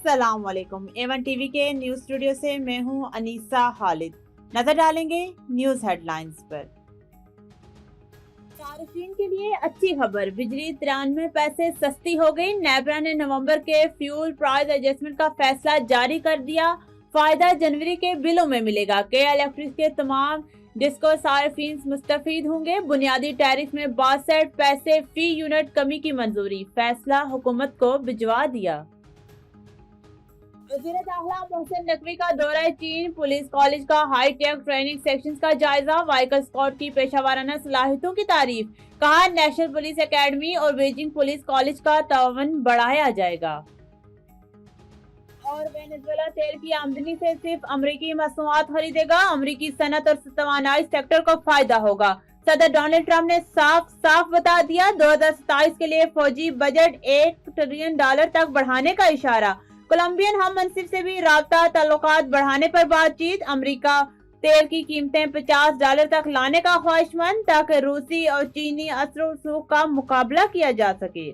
अस्सलाम वालेकुम। A1 TV के न्यूज स्टूडियो से मैं हूं अनीसा खालिद। नजर डालेंगे न्यूज हेडलाइंस पर। सार्फिन के लिए अच्छी खबर, बिजली 93 पैसे सस्ती हो गई। नेबरा ने नवंबर के फ्यूल प्राइस एडजस्टमेंट का फैसला जारी कर दिया। फायदा जनवरी के बिलों में मिलेगा। के इलेक्ट्रिक के तमाम डिस्को सार्फिन मुस्तफीद होंगे। बुनियादी टैरिफ में 62 पैसे फी यूनिट कमी की मंजूरी, फैसला हुकूमत को भिजवा दिया। वज़ीर दाखिला मोहसिन नकवी का दौरा चीन, पुलिस कॉलेज का हाई टेक ट्रेनिंग सेक्शन का जायजा, व्हीकल स्क्वाड की पेशावराना सलाहियतों की तारीफ, कहा नेशनल पुलिस एकेडमी और बीजिंग पुलिस कॉलेज का ताउन बढ़ाया जाएगा। और वेनेजुएला तेल की आमदनी से सिर्फ अमरीकी मसनूआत खरीदेगा, अमरीकी सनत और तवानाई सेक्टर को फायदा होगा। सदर डोनाल्ड ट्रंप ने साफ साफ बता दिया, 2027 के लिए फौजी बजट $1 ट्रिलियन तक बढ़ाने का इशारा। कोलंबियन हम मनसिब से भी राब्ता ताल्लुकात बढ़ाने पर बातचीत, अमरीका तेल की कीमतें $50 तक लाने का ख्वाहिशमंद, ताकि रूसी और चीनी असर और रसूख का मुकाबला किया जा सके।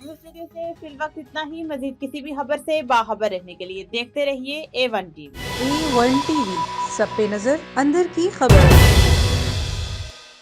न्यूज़ स्टूडियो से फिल वक्त इतना ही। मजीद किसी भी खबर से बाखबर रहने के लिए देखते रहिए A1 टीवी। A1 टीवी, सब पे नजर, अंदर की खबर।